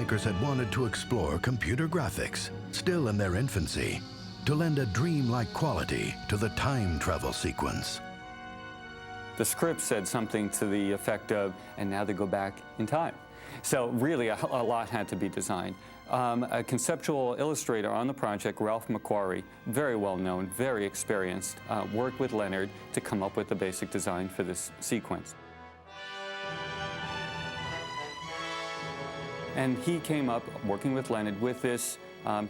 filmmakers had wanted to explore computer graphics, still in their infancy, to lend a dreamlike quality to the time travel sequence. The script said something to the effect of, and now they go back in time. So really a lot had to be designed. A conceptual illustrator on the project, Ralph McQuarrie, very well known, very experienced, worked with Leonard to come up with the basic design for this sequence. And he came up, working with Leonard, with this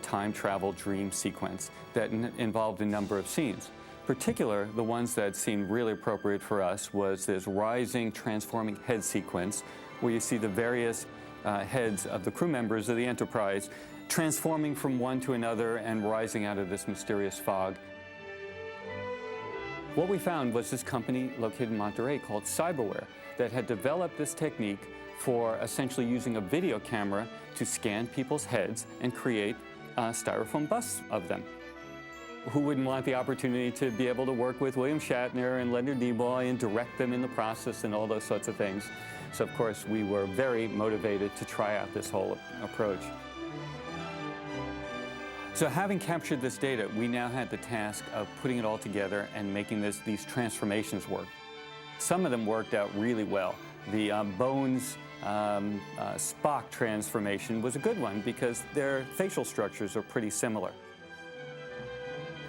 time travel dream sequence that involved a number of scenes. In particular, the ones that seemed really appropriate for us was this rising, transforming head sequence where you see the various heads of the crew members of the Enterprise transforming from one to another and rising out of this mysterious fog. What we found was this company located in Monterey called Cyberware that had developed this technique for essentially using a video camera to scan people's heads and create styrofoam busts of them. Who wouldn't want the opportunity to be able to work with William Shatner and Leonard Nimoy and direct them in the process and all those sorts of things? So of course we were very motivated to try out this whole approach. So having captured this data, we now had the task of putting it all together and making these transformations work. Some of them worked out really well. The Bones Spock transformation was a good one because their facial structures are pretty similar.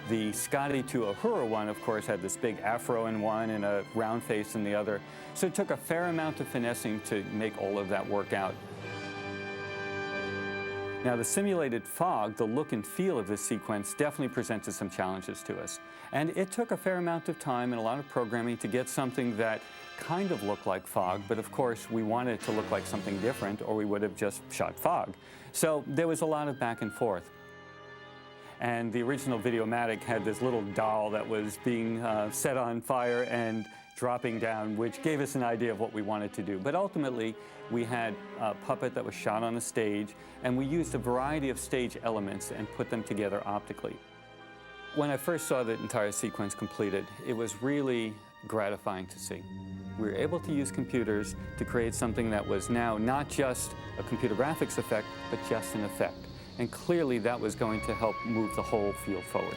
The Scotty to Uhura one, of course, had this big afro in one and a round face in the other. So it took a fair amount of finessing to make all of that work out. Now, the simulated fog, the look and feel of this sequence, definitely presented some challenges to us. And it took a fair amount of time and a lot of programming to get something that kind of looked like fog, but of course we wanted it to look like something different or we would have just shot fog. So there was a lot of back and forth. And the original Videomatic had this little doll that was being set on fire and dropping down, which gave us an idea of what we wanted to do. But ultimately, we had a puppet that was shot on a stage, and we used a variety of stage elements and put them together optically. When I first saw the entire sequence completed, it was really gratifying to see. We were able to use computers to create something that was now not just a computer graphics effect, but just an effect. And clearly that was going to help move the whole field forward.